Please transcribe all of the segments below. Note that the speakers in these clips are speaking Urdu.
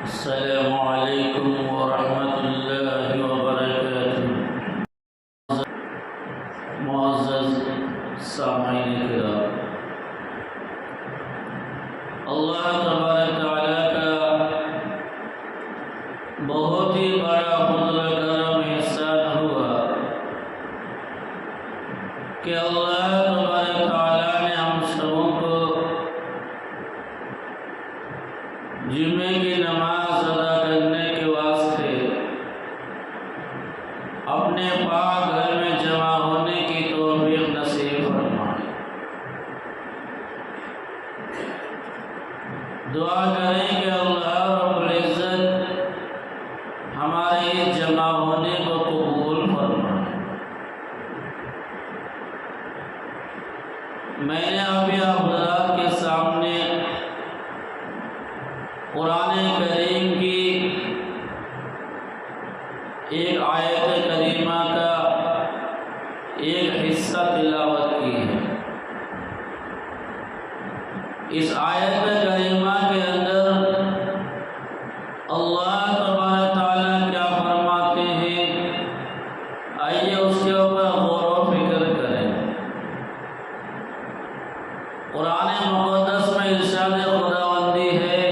السلام علیکم ورحمۃ اللہ وبرکاتہ۔ معزز سامعین کرام، اللہ تبارک تعالیٰ کا بہت ہی بڑا فضل و کرم احسان ہوا کہ اللہ تبارک تعالیٰ نے ہم سبوں کو جمعے کی نماز ادا کرنے کے واسطے اپنے پاک گھر میں جمع ہونے کی توفیق نصیب فرمائے۔ دعا کریں کہ اللہ رب العزت ہمارے اس جمع ہونے کو قبول فرمائے۔ میں نے ابھی آپ حضرات کے سامنے قرآن کریم کی ایک آیت کریمہ کا ایک حصہ تلاوت کی ہے۔ اس آیت کریمہ کے اندر اللہ تبارک تعالیٰ کیا فرماتے ہیں، آئیے اس کے اوپر غور و فکر کریں۔ قرآن مقدس میں ارشاد خداوندی ہے،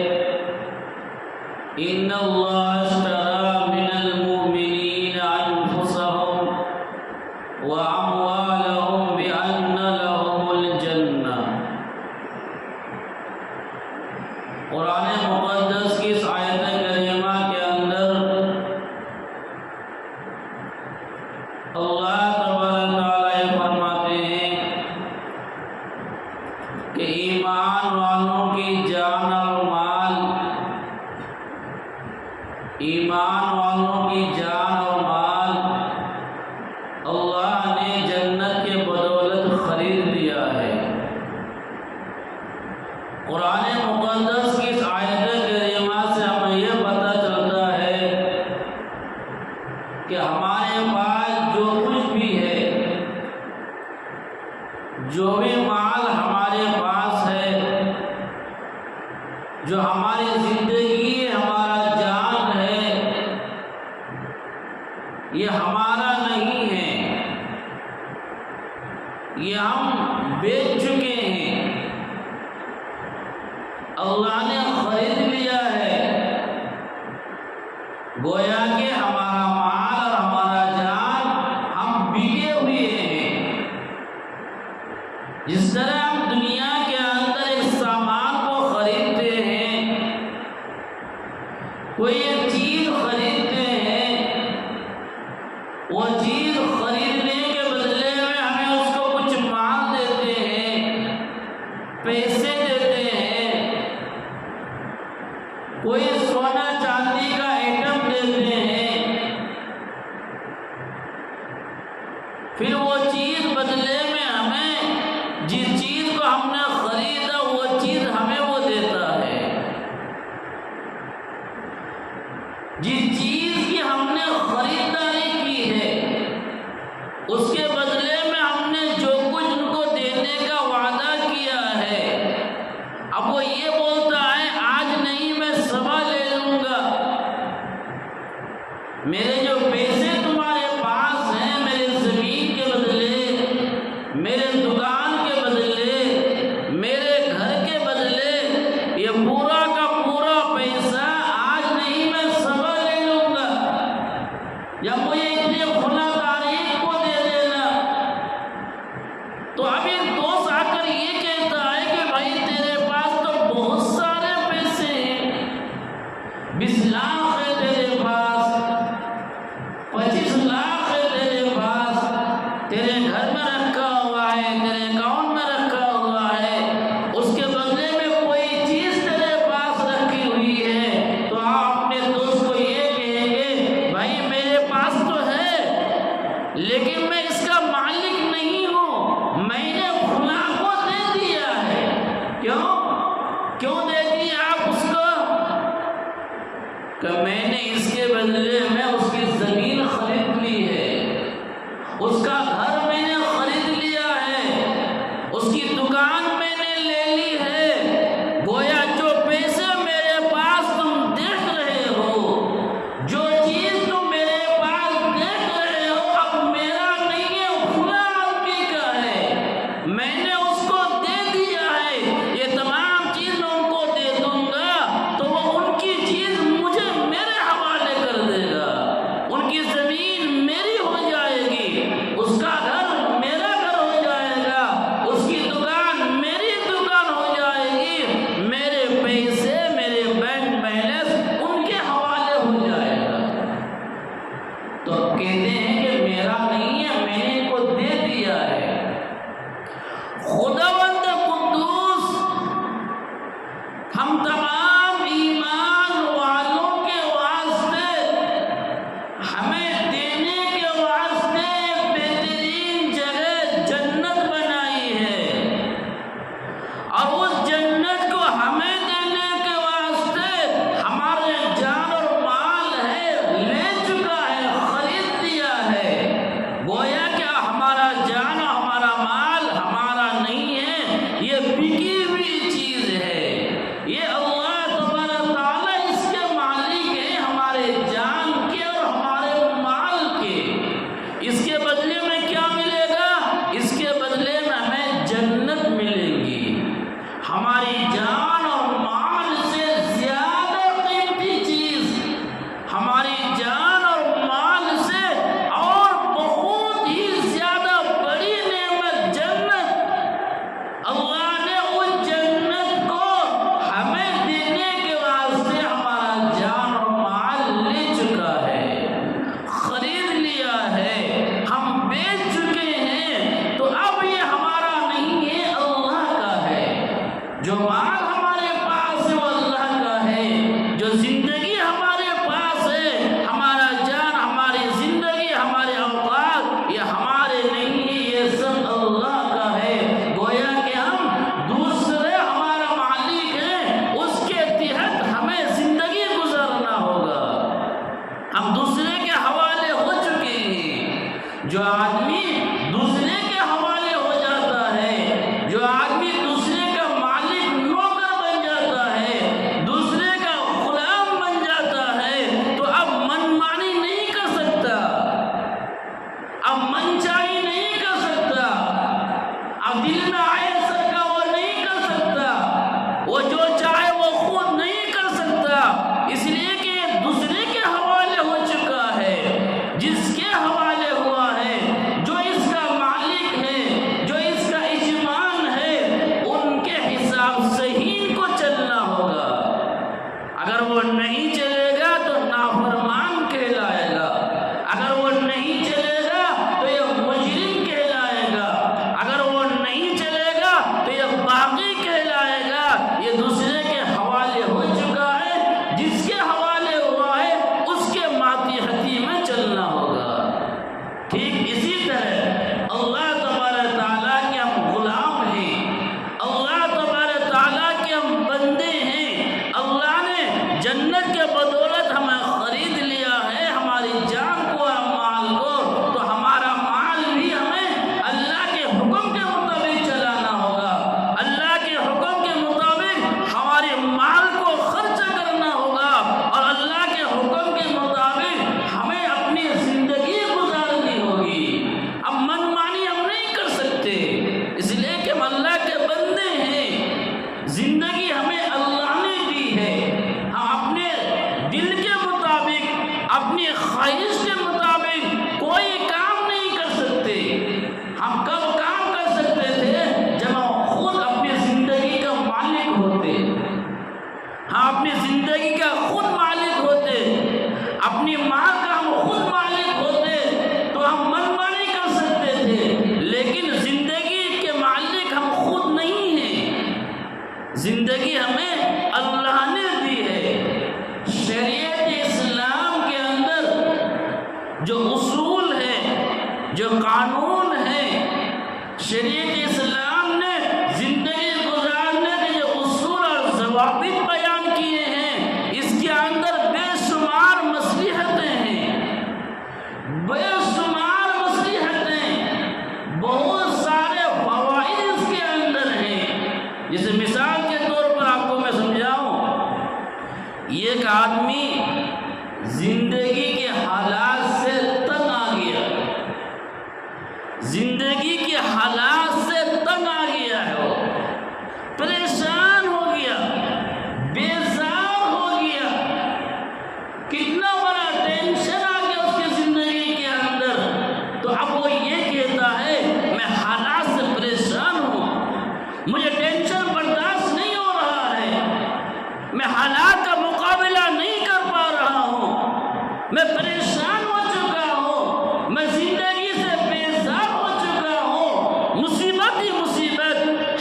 ان اللہ اشتری من المؤمنین انفسهم واموالهم بان لهم الجنہ۔ قرآن مقدس کی اس آیت کریمہ کے اندر اللہ تبارک تعالیٰ یہ فرماتے ہیں کہ ایمان والوں کی جان اور مال، ایمان والوں کی جان اور مال اللہ نے جنت کے بدولت خرید لیا ہے۔ قرآن مقدس کی اس آیت کریمہ سے ہمیں یہ پتہ چلتا ہے کہ ہمارے پاس جو کچھ بھی ہے، جو بھی مال ہمارے پاس ہے، جو ہماری زندگی ہے، ہمارا جان ہے، یہ ہمارا نہیں ہے، یہ ہم بیچ چکے ہیں، اللہ نے خرید لیا ہے۔ گویا کہ ہمارا مال اور ہمارا جان ہم بکے ہوئے ہیں۔ جس طرح ہم دنیا کے اندر ایک سامان کو خریدتے ہیں، کوئی ایک چیز خریدتے ہیں، وہ چیز خریدنے کے بدلے میں ہمیں اس کو کچھ مال دیتے ہیں، پیسے دیتے ہیں، کوئی سونا چاندی کا آئٹم دیتے ہیں، پھر وہ چیز بدلے میں ہمیں جس چیز کو ہم نے خریدا وہ چیز ہمیں وہ دیتا ہے۔ جس چیز کی ہم نے خریداری کی ہے اس کے بدلے میں ہم نے جو کچھ ان کو دینے کا وعدہ کیا ہے، اب وہ یہ بولتا ہے آج نہیں میں صبح لے لوں گا، میرے جو پیسے تمہارے پاس ہیں، میرے زمین کے بدلے، میرے دکان کے بدلے، میرے گھر کے بدلے، یہ پورا کا پورا پیسہ آج نہیں میں صبح لے لوں گا، یا مجھے اتنے فلاں تاریخ کو دے دینا۔ تو اب ایک دوست آ کر یہ کہتا ہے کہ بھائی تیرے پاس تو بہت سارے پیسے ہیں، 20 لاکھ ہے تیرے پاس، 25 لاکھ ہے تیرے پاس، تیرے گھر میں رکھا ہوا ہے، تیرے اکاؤنٹ میں رکھا ہوا ہے، اس کے بدلے میں کوئی چیز تیرے پاس رکھی ہوئی ہے، تو آپ اپنے دوست کو یہ کہیں گے بھائی میرے پاس تو ہے لیکن میں اس کا مالک نہیں ہوں، میں نے فلاں کو دے دیا ہے۔ کیوں دے دیا آپ اس کو؟ کہ میں نے اس کے بدلے میں اس کی زمین خرید لی ہے، اس کا گھر میں نے خرید لیا ہے، اس کی دکان میں نے لے لی ہے۔ گویا جو پیسے میرے پاس تم دیکھ رہے اگر وہ نہیں چلے گا تو نافرمان کہلائے گا، اگر وہ نہیں چلے گا تو یہ مجرم کہلائے گا، اگر وہ نہیں چلے گا تو یہ باغی کہلائے گا۔ یہ دوسرے کے حوالے ہو چکا ہے، جس کے حوالے ہوا ہے اس کے ماتحتی میں چلنا ہوگا۔ ٹھیک اسی طرح اللہ تبارک تعالیٰ کے ہم غلام ہیں، اللہ تبارک تعالیٰ کے ہم بندے ہیں۔ اللہ نے جنت کے بدولت ہمیں خرید لیا ہے، ہماری جان کو اور مال کو، تو ہمارا مال بھی ہمیں اللہ کے حکم کے مطابق چلانا ہوگا۔ اللہ کے حکم کے مطابق ہمارے مال کو خرچ کرنا ہوگا، اور اللہ کے حکم کے مطابق ہمیں اپنی زندگی گزارنی ہوگی۔ اب من مانی ہم نہیں کر سکتے، اس لیے کہ ہم اللہ کے بندے ہیں۔ زندگی ہمیں اللہ نے دی ہے، ہم اپنے دل کے مطابق، اپنی خواہش کے مطابق کوئی کام نہیں کر سکتے۔ ہم کب کام کر سکتے تھے؟ جب ہم خود اپنی زندگی کا مالک ہوتے، ہم اپنی زندگی کا خود مالک ہوتے، اپنی ماں کا ہم خود مالک ہوتے تو ہم من مانی کر سکتے تھے، لیکن زندگی کے مالک ہم خود نہیں ہیں، زندگی ہمیں اللہ نے دی ہے۔ شریعت اسلام کے اندر جو اصول ہے، جو قانون ہے، شریعت اسلام نے زندگی گزارنے کے جو اصول اور ضوابط بیان کیے ہیں، اس کے اندر بے شمار مصلحتیں ہیں، بے شمار مصلحتیں، بہت سارے فوائد اس کے اندر ہیں۔ جیسے مثال کے طور پر آپ کو میں سمجھاؤں، ایک آدمی زندگی کے حالات سے تنگ آ گیا، زندگی کے حالات سے تنگ آ گیا ہے، وہ پریشان ہو گیا، بیزار ہو گیا، کتنا بڑا ٹینشن آ گیا اس کی زندگی کے اندر۔ تو اب وہ یہ کہتا ہے میں حالات سے پریشان ہوں، مجھے ٹینشن برداشت نہیں ہو رہا ہے، میں حالات کا مقابلہ نہیں کر پا رہا ہوں، میں پریشان ہو چکا ہوں، میں زندگی سے بیزار ہو چکا ہوں، مصیبت ہی مصیبت،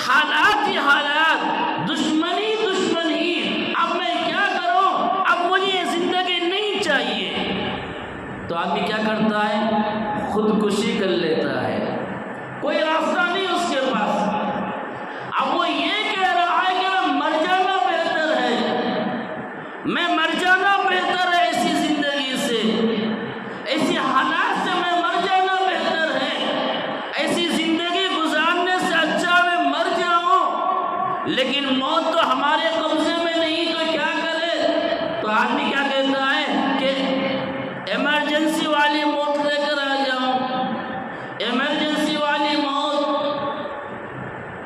حالات ہی حالات، دشمنی دشمنی، اب میں کیا کروں؟ اب مجھے یہ زندگی نہیں چاہیے۔ تو آدمی کیا کرتا ہے؟ خودکشی کر لیتا ہے، کوئی راستہ نہیں اس کے پاس۔ اب وہ یہ کہہ رہا ہے کہ میں مر جانا بہتر ہے، میں مر جانا بہتر ہے، ایسی زندگی سے، ایسی حالات سے میں مر جانا بہتر ہے، ایسی زندگی گزارنے سے اچھا میں مر جاؤں۔ لیکن موت تو ہمارے قبضے میں نہیں، تو کیا کرے؟ تو آدمی کیا کہتا ہے کہ ایمرجنسی والی موت لے کر آ جاؤں، ایمرجنسی والی موت،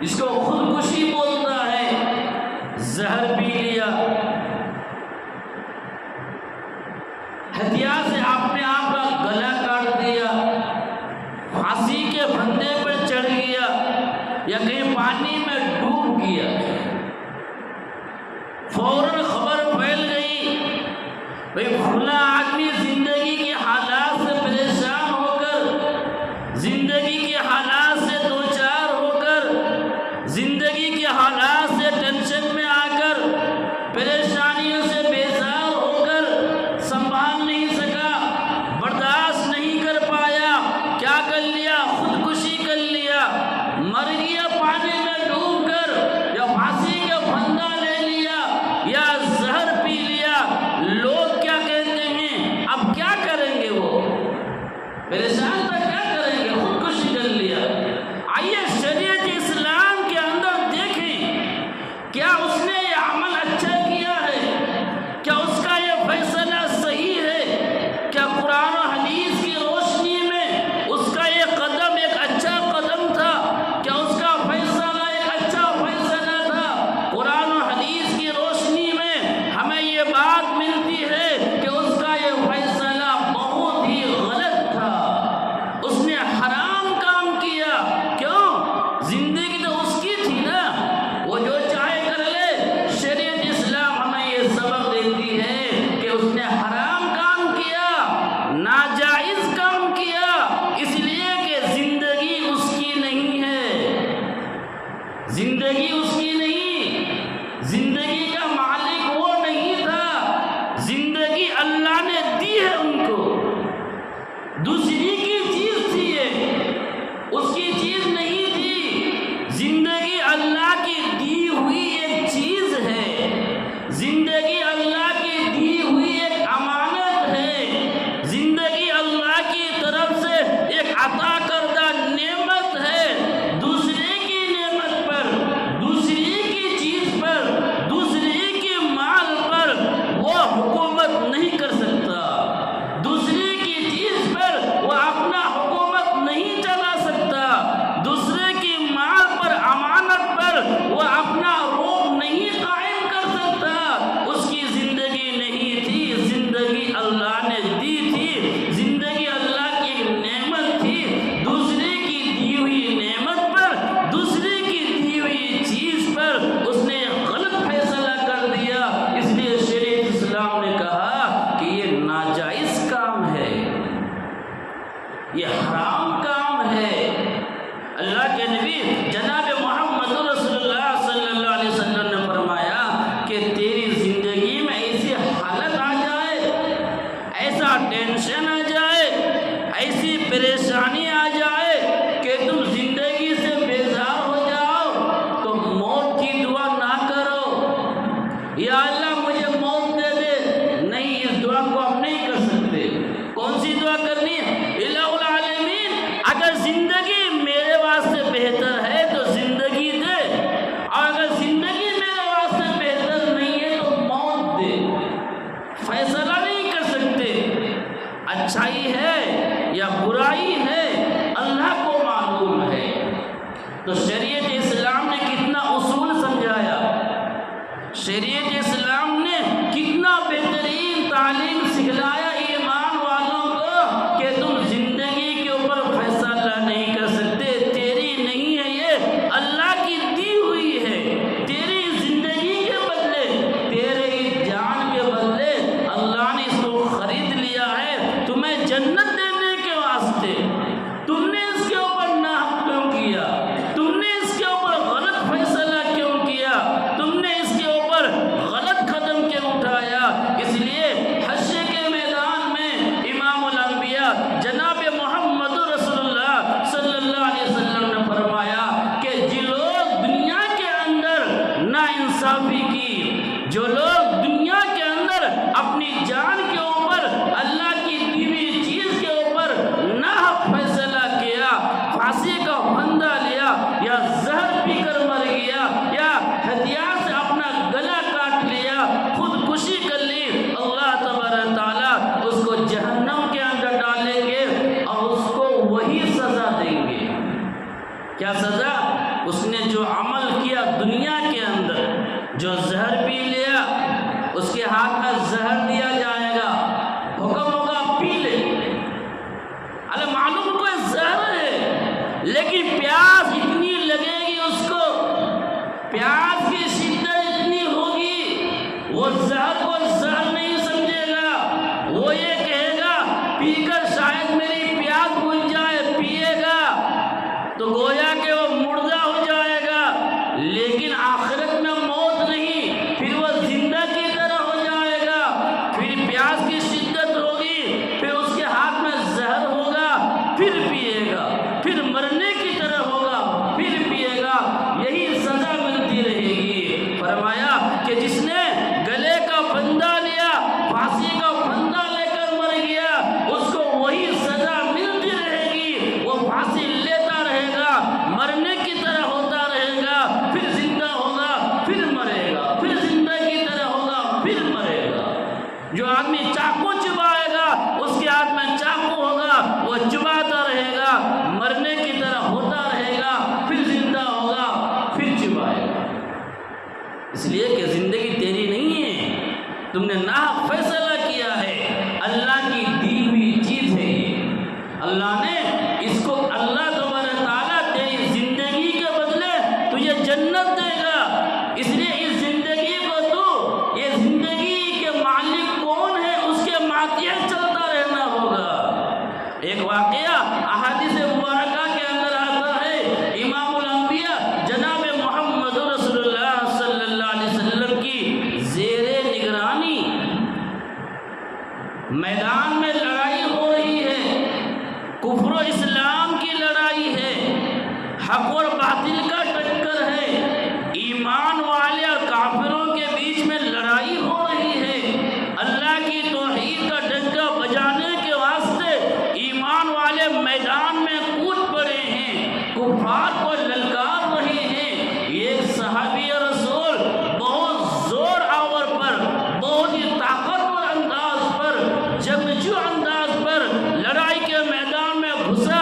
اس کو خودکشی بولتا ہے۔ زہر پی لیا، ہتھیار سے آپ نے آپ کا گلا کاٹ دیا، پھانسی کے پھندے پر چڑھ گیا، یا کہیں پانی میں ڈوب گیا، فوراً خبر پھیل گئی، بھئی فلاں آدمی زندگی کے حالات سے پریشان ہو کر، زندگی کے حالات سے دوچار ہو کر، زندگی کے حالات سے ٹینشن میں آ کر، پریشانیوں سے بیزار ہو کر سنبھال نہیں سکا، برداشت نہیں کر پایا، کیا کر لیا؟ خودکشی کر لیا، مر گیا، پانی میں ڈوب اچھائی ہے یا برائی ہے اللہ کو معلوم ہے۔ تو شریعت اسلام نے کتنا اصول سمجھایا، شریعت اسلام نے کتنا بہترین تعلیم سکھلایا ایمان والوں کو کہ تم زندگی کے اوپر فیصلہ نہیں کر سکتے، تیری نہیں ہے، یہ اللہ کی دی ہوئی ہے۔ تیری زندگی کے بدلے، تیرے جان کے بدلے اللہ نے اس کو خرید لیا ہے تمہیں جنت دینے کے واسطے۔ تم نے اس کے اوپر ناحق کیوں کیا؟ تم نے اس کے اوپر غلط فیصلہ کیوں کیا؟ تم نے اس کے اوپر غلط قدم کیوں اٹھایا؟ اس لیے حشر کے میدان میں امام الانبیاء جناب محمد رسول اللہ صلی اللہ علیہ وسلم نے فرمایا کہ جو لوگ دنیا کے اندر ناانصافی کی، جو لوگ دنیا کے اندر اپنی جان کے اوپر اللہ کی دی ہوئی چیز کے اوپر ناحق فیصلہ کیا، پھانسی کا پھندا لیا یا زہر پی کر مر گیا یا ہتھیار سے اپنا گلا کاٹ لیا، خودکشی کر لی، اللہ تبارک تعالیٰ اس کو جہنم کے اندر ڈالیں گے اور اس کو وہی سزا دیں گے۔ کیا سزا؟ اس نے جو عمل کیا دنیا کے اندر، جو زہر پی لیا، اس کے ہاتھ میں زہر دیا جائے گا، حکم ہوگا پی لے۔ اللہ معلوم کوئی زہر ہے لیکن پیاس اتنی لگے گی اس کو، پیاس کی شدت اتنی ہوگی، وہ زہر کو زہر نہیں سمجھے گا، وہ یہ کہے گا پی کر شاید میری پیاس بجھ جائے، پیے گا تو گویا کہ وہ مردہ ہو جائے گا، لیکن آخرت میں موت نہیں، پھر وہ زندہ کی طرح ہو جائے گا۔ پھر پیاس کی شدت ہوگی، پھر اس کے ہاتھ میں زہر ہوگا، پھر پیے گا، پھر مرنے کی طرح ہوگا، پھر پیے گا، یہی سزا ملتی رہے گی۔ فرمایا کہ جس نے گلے کا پھندا لیا، پھانسی کا پھندا لے کر مر گیا، اس کو وہی سزا ملتی رہے گی، وہ پھانسی لیتا رہے گا، مرنے کی طرح ہوتا رہے گا، پھر زندہ ہوگا، پھر مرے گا، پھر زندہ کی طرح ہوگا، پھر مرے گا۔ جو آدمی چاقو چبائے گا اس کے ہاتھ میں چاقو ہوگا، وہ چباتا رہے گا، مرنے کی طرح ہوتا رہے گا، پھر زندہ ہوگا، پھر چبائے گا۔ اس لیے کہ زندگی تیری نہیں ہے، تم نے ناحق فیصلہ کیا ہے، اللہ کی دی ہوئی چیز ہے یہ۔ اللہ نے اس کو، اللہ تبارک تعالیٰ تیری زندگی کے بدلے تجھے جنت دے گا، اس لیے اس زندگی کو تو، یہ زندگی کے مالک کون ہے اس کے ماتحت چلتا رہنا ہوگا۔ ایک واقعہ احادیث مبارکہ کے اندر آتا ہے، امام الانبیاء جناب محمد رسول اللہ صلی اللہ علیہ وسلم کی زیر نگرانی میدان میں لڑائی ہو رہی ہے، کفر و اسلام کی لڑائی ہے، حق اور باطل کا ٹکر ہے، ایمان والے اور کافروں کے بیچ میں لڑائی ہو رہی ہے۔ اللہ کی توحید کا ڈنکا بجانے کے واسطے ایمان والے میدان میں کود پڑے ہیں، کفار کو للکار رہے ہیں۔ ایک صحابی رسول بہت زور آور پر، بہت ہی طاقتور انداز پر، جنگجو انداز پر لڑائی کے میدان میں گھسا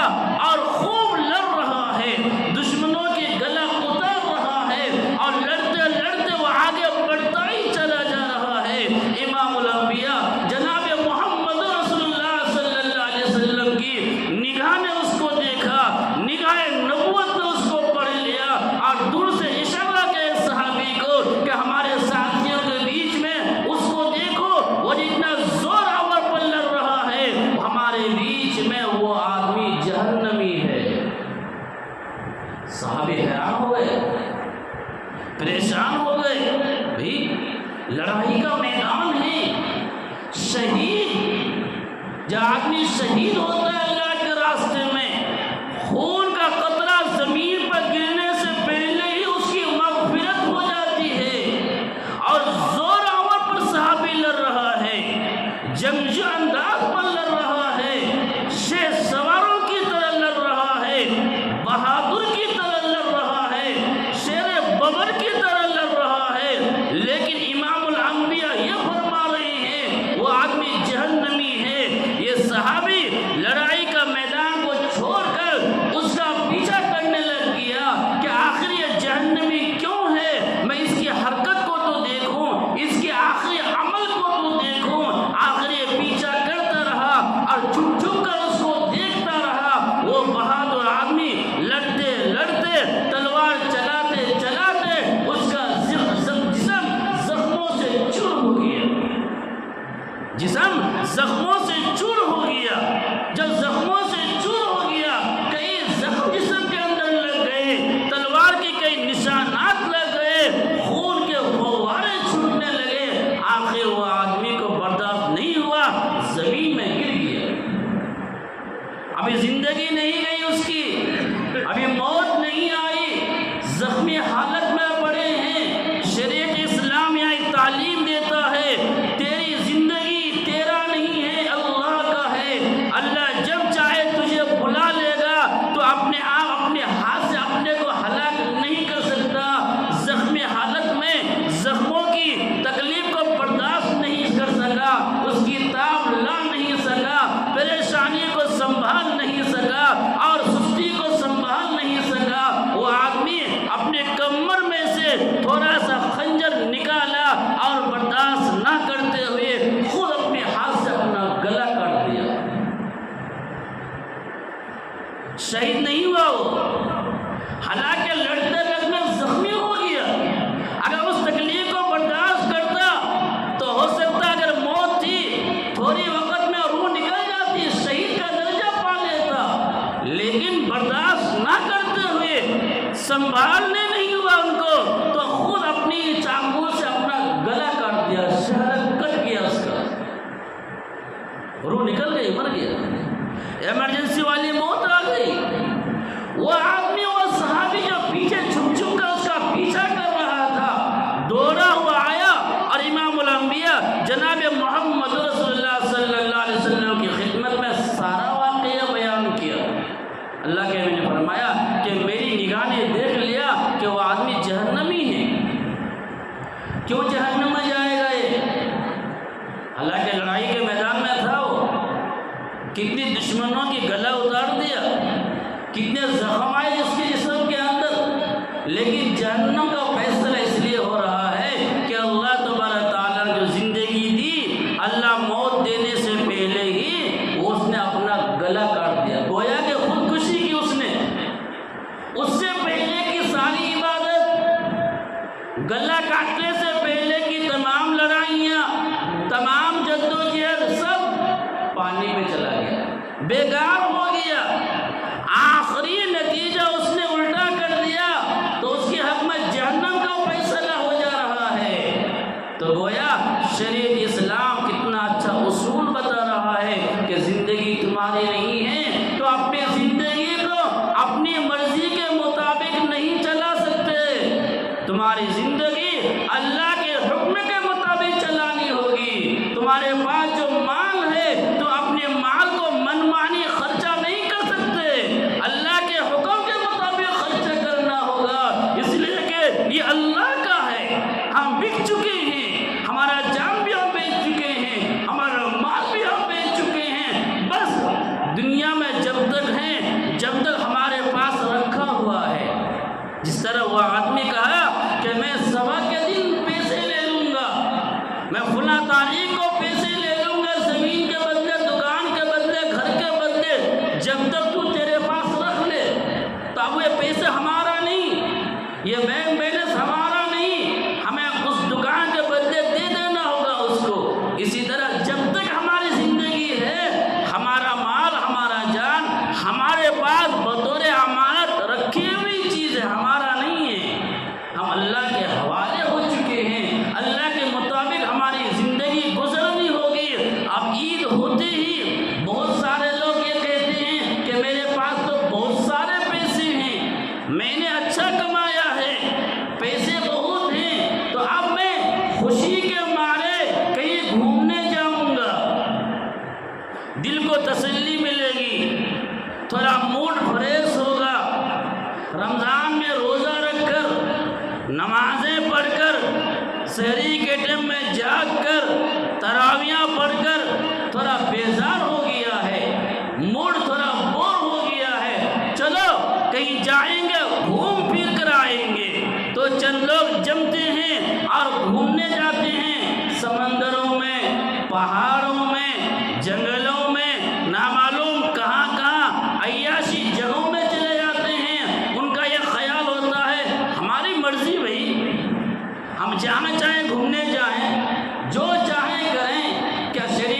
اور خوب لڑ رہا ہے، دشمنوں کی گلا اتار رہا ہے اور لڑتے لڑتے وہ آگے بڑھتا ہی چلا جا رہا ہے۔ امام الانبیاء جناب محمد رسول اللہ صلی اللہ علیہ وسلم کی نگاہ نے اس کو دیکھا، نگاہ نبوت نے اس کو پڑھ لیا اور دور سے اشارہ کیا صحابی کو کہ ہمارے ساتھیوں کے بیچ میں اس کو دیکھو، وہ جتنا زور آور پر لڑ رہا ہے، ہمارے بیچ میں وہ آدمی جہنمی ہے۔ صحابی حیران ہو گئے، پریشان ہو گئے، بھئی لڑائی کا میدان ہے، شہید، جو آدمی شہید ہوتا ہے اللہ کے راستے میں، خون کا قطرہ زمین پر گرنے سے پہلے ہی اس کی مغفرت ہو جاتی ہے، اور زور آور پر صحابی لڑ رہا ہے، جنگجو انداز پر لڑ رہا ہے، شہ سواروں کی طرح لڑ رہا ہے، بہادر کی طرح لڑ رہا ہے، شیر ببر کی طرح لڑ رہا ہے، لیکن امام الانبیاء یہ فرما رہے ہیں وہ آدمی جہنمی ہے۔ یہ صحابہ جسم زخموں سے چور ہو گیا. جب زخموں سے چور ہو گیا، کئی زخم جسم کے اندر لگ گئے، تلوار کے کئی نشانات لگ گئے، خون کے فوارے چھوٹنے لگے. آخر وہ آدمی کو برداشت نہیں ہوا، زمین میں گر گیا. ابھی زندگی نہیں گئی اس کی، ابھی موت نہیں آئی، زخمی حالت میں پڑے ہیں. شریعت اسلام یہاں تعلیم دیتا ہے تیری زندگی تیرا نہیں ہے، اللہ کا ہے. اللہ جب چاہے تجھے بلا لے گا، تو اپنے آپ اپنے ہاتھ سے اپنے کو ہلاک نہیں کر سکتا. زخمی حالت میں زخموں کی تکلیف کو برداشت نہیں کر سکا، اس کی تاب لا نہیں سکا، پریشانی کو سنبھال نہیں سکا اور سستی کو سنبھال نہیں سکا. وہ آدمی اپنے کمر میں سے تھوڑا سا خنجر نکالا اور برداشت نہ کرتے ہوئے خود اپنے ہاتھ سے اپنا گلا کاٹ دیا. شہید نہیں ہوا وہ، حالانکہ لڑتے لڑتے زخمی ہو گیا. اگر اس تکلیف کو برداشت کرتا تو ہو سکتا اگر موت تھی تھوڑی وقت میں روح نکل جاتی، شہید کا درجہ پا لیتا. لیکن برداشت نہ کرتے ہوئے، سنبھالنے نہیں ہوا ان کو، تو خود اپنی چاقو سے اپنا گلا کاٹ دیا، شہرک کٹ گیا، اس کا روح نکل گئی، مر گیا. ایمرجنسی والی موت آ گئی. وہ آدمی، وہ صحابی جو پیچھے چھپ چھپ کر اس کا پیچھا کر رہا تھا، دوڑا ہوا آیا اور امام الانبیاء جناب محمد رسول اللہ صلی اللہ علیہ وسلم کی خدمت میں سارا واقعہ بیان کیا. اللہ کے نبی نے فرمایا کہ میری نگاہ نے دیکھ لیا کہ وہ آدمی جہنمی ہے. کیوں جہنم میں جائے گا یہ؟ حالانکہ لڑائی کے میدان میں تھا، وہ کتنی دشمنوں کی گلا اتار دیا، کتنے زخم آئے جس کے جسم کے اندر. لیکن جہنم کا فیصلہ اس لیے ہو رہا ہے کہ اللہ تبارک تعالیٰ نے جو زندگی دی، اللہ موت دینے سے پہلے ہی اس نے اپنا گلا کاٹ دیا. گویا کہ خودکشی کی اس نے. اس سے پہلے کی ساری عبادت، گلا کاٹنے سے پہلے کی تمام لڑائیاں، تمام جدوجہد سب پانی میں چلا گیا، بیکار ہو گیا. آخری نتیجہ اس نے الٹا کر دیا تو اس کے حق میں جہنم کا فیصلہ ہو جا رہا ہے. تو گویا شریعت اسلام کتنا اچھا اصول بتا رہا ہے کہ زندگی تمہاری نہیں ہے تو اپنی زندگی کو اپنی مرضی کے مطابق نہیں چلا سکتے. تمہاری زندگی اللہ کے حکم کے مطابق چلانی ہوگی. تمہارے پاس جو مال ہے تو اپنے مال کو منمانی خرچہ نہیں کر سکتے، اللہ کے حکم کے مطابق خرچہ کرنا ہوگا. اس لیے کہ یہ اللہ کا ہے. ہم بک چکے ہیں، ہمارا جان بھی ہم بیچ چکے ہیں، ہمارا مال بھی ہم بیچ چکے ہیں. بس دنیا میں جب تک ہیں، جب تک ہمارے پاس رکھا ہوا ہے. جس طرح وہ آدمی کہا کہ میں صبح کے دن پیسے لے لوں گا، میں فلاں تاریخ کو پیسے لے لوں گا، زمین کے بدلے، دکان کے بدلے، گھر کے بدلے، جب تک تو تیرے پاس رکھ لے. تو اب یہ پیسے ہمارا نہیں، یہ بینک بیلنس ہمارا نہیں، ہمیں اس دکان کے بدلے دے دینا ہوگا اس کو. اسی طرح جب تک ہماری زندگی ہے، ہمارا مال، ہمارا جان ہمارے پاس بطور امانت رکھی ہوئی چیز ہے، ہمارا نہیں ہے. ہم اللہ کے حوالے ہو چکے ہیں، اللہ کے مطابق ہماری زندگی گزرنی ہوگی. اب عید ہوتے ہی بہت سارے لوگ یہ کہتے ہیں کہ میرے پاس تو بہت سارے پیسے ہیں، میں نے اچھا کمایا ہے، پیسے بہت ہیں، تو اب میں خوشی کے مارے کہیں گھومنے جاؤں گا، دل کو تسلی ملے گی، تھوڑا موڈ فریش ہوگا. رمضان میں روزہ رکھ کر، نمازیں پڑھ کر، سحری کے ٹائم میں جاگ کر، تراویاں پڑھ کر تھوڑا بیزار ہو گیا ہے، موڈ تھوڑا بور ہو گیا ہے، چلو کہیں جائیں گے، گھوم پھر کر آئیں گے. تو چند لوگ جمتے ہیں اور گھومنے جاتے ہیں، سمندروں میں، پہاڑوں میں، جنگلوں میں، نامعلوم کہاں کہاں عیاشی جگہوں میں چلے جاتے ہیں. ان کا یہ خیال ہوتا ہے ہماری مرضی بھائی، ہم جہاں چاہیں گھومنے جائیں، جو چاہیں کریں. کیا شریعت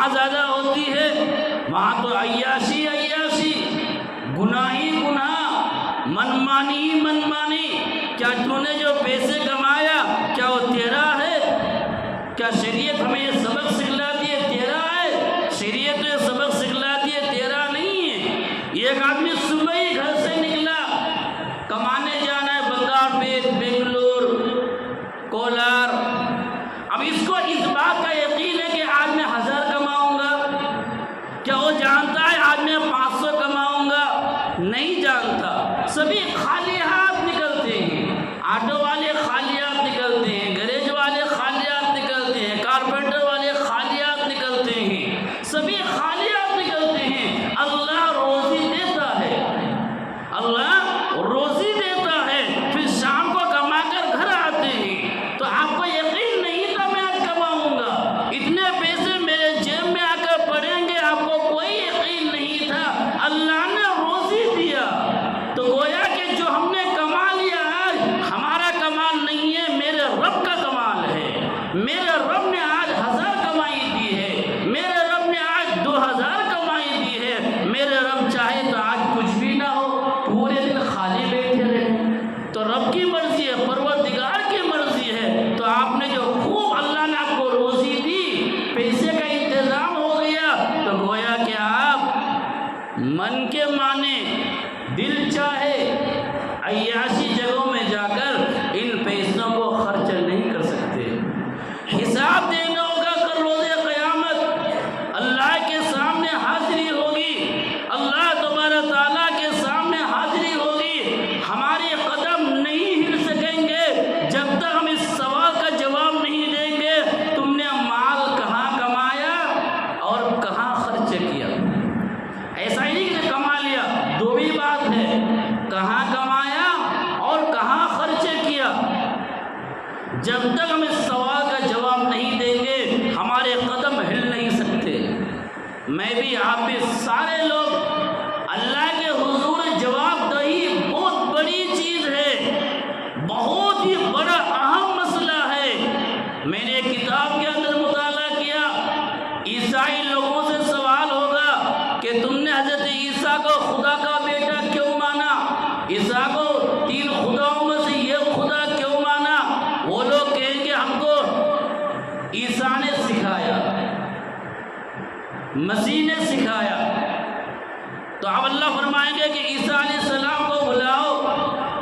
جہاں زیادہ ہوتی ہے وہاں تو عیاشی عیاشی، گناہ ہی گناہ، منمانی ہی منمانی۔ کیا تو نے جو پیسے کمایا کیا وہ تیرا ہے؟ کیا شریعت ہمیں یہ سبق سکھلاتی ہے تیرا ہے؟ شریعت یہ سبق سکھلاتی ہے تیرا نہیں ہے۔ یہ ایک آدمی صبح ہی گھر سے نکلا، کمانے جانا ہے بنگال پیٹ، بنگلور، کولار۔ اب اس کو اس بات کا یقین ہے کہ آج میں 1000 کماؤں گا، کیا وہ جانتا ہے آج میں 500 کماؤں گا؟ نہیں جانتا۔ سبھی خالی ہاتھ نکلتے ہیں، آٹو والے خالی ہاتھ نکلتے ہیں، گریج والے خالی ہاتھ نکلتے ہیں، کارپینٹر والے خالی ہاتھ نکلتے ہیں، سبھی خالی ہاتھ نکلتے ہیں۔ اللہ روزی دیتا ہے، اللہ روزی دیتا ہے، پھر شام کو کما کر گھر آتے ہیں۔ تو آپ کو یقین نہیں تھا میں آج کماؤں گا، اتنے پیسے میرے جیب میں آ کر پڑیں گے، آپ کو کوئی یقین نہیں تھا۔ اللہ نے روزی دیا تو گویا کہ جو ہم نے کما لیا آج ہمارا کمال نہیں ہے، میرے رب کا کمال ہے۔ میرے رب نے آج 1000 کمائی دی ہے، میرے رب نے آج 2000 کمائی دی ہے۔ میرے رب چاہے تو آج کچھ بھی نہ ہو، پورے دن خالی بیٹھے رہے، تو رب کی مرضی ہے، پروردگار کی مرضی ہے۔ تو آپ نے جو خوب اللہ نے آپ کو روزی دی، پیسے کا انتظام ہو گیا، تو گویا کہ آپ من کے مانے دل چاہے عیاشی جگہوں میں جا کر ان پیسوں کو خرچ نہیں کر سکتے۔ حساب دینا ہوگا کل روز قیامت، اللہ کے سامنے حاضری ہوگی، اللہ تبارک تعالیٰ کے سامنے حاضری ہوگی۔ ہمارے قدم نہیں ہل سکیں گے جب تک ہم اس سوال کا جواب نہیں دیں گے تم نے مال کہاں کمایا اور کہاں خرچ کیا۔ ایسا ہی نہیں کہ کما لیا، دو بھی بات ہے، کہاں کمایا اور کہاں خرچ کیا۔ جب تک ہم اس سوال کا جواب نہیں دیں گے ہمارے قدم ہل نہیں سکتے۔ میں بھی آپ بھی سارے لوگ اللہ کے حضور جواب دہی بہت بڑی چیز ہے، بہت ہی بڑا اہم مسئلہ ہے۔ میں نے ایک کتاب کے اندر مطالعہ کیا، عیسائی لوگوں سے سوال ہوگا کہ تم نے حضرت عیسیٰ کو خدا کا بیٹا کیوں مانا، عیسیٰ کو 3 خداؤں میں سے یہ خدا کیوں مانا؟ وہ لوگ کہیں گے ہم کو عیسیٰ نے سکھایا، مسیح نے سکھایا۔ تو اب اللہ فرمائیں گے کہ عیسیٰ علیہ السلام کو بلاؤ۔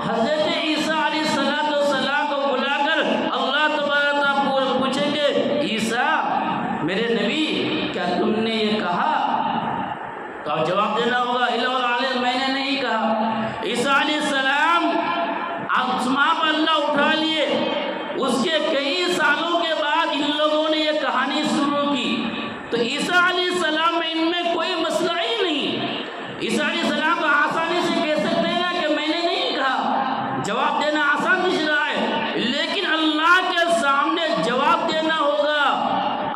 حضرت عیسیٰ علیہ السلام کو بلا کر اللہ تبارک تعالیٰ پوچھیں گے عیسیٰ میرے نبی کیا تم نے یہ کہا؟ تو اب جواب دینا ہوگا الہ میں نے نہیں کہا۔ عیسیٰ علیہ السلام آسمان پر اللہ اٹھا لیے، اس کے کئی سالوں کے بعد ان لوگوں نے یہ کہانی شروع کی، تو عیسیٰ علیہ السلام میں ان میں کوئی مسئلہ ہی نہیں۔ عیسیٰ علیہ السلام کو آسانی سے کہہ سکتے ہیں نا کہ میں نے نہیں کہا، جواب دینا آسان دکھ رہا ہے، لیکن اللہ کے سامنے جواب دینا ہوگا،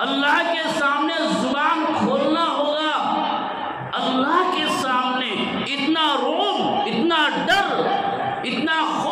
اللہ کے سامنے زبان کھولنا ہوگا، اللہ کے سامنے اتنا روب، اتنا ڈر، اتنا خوف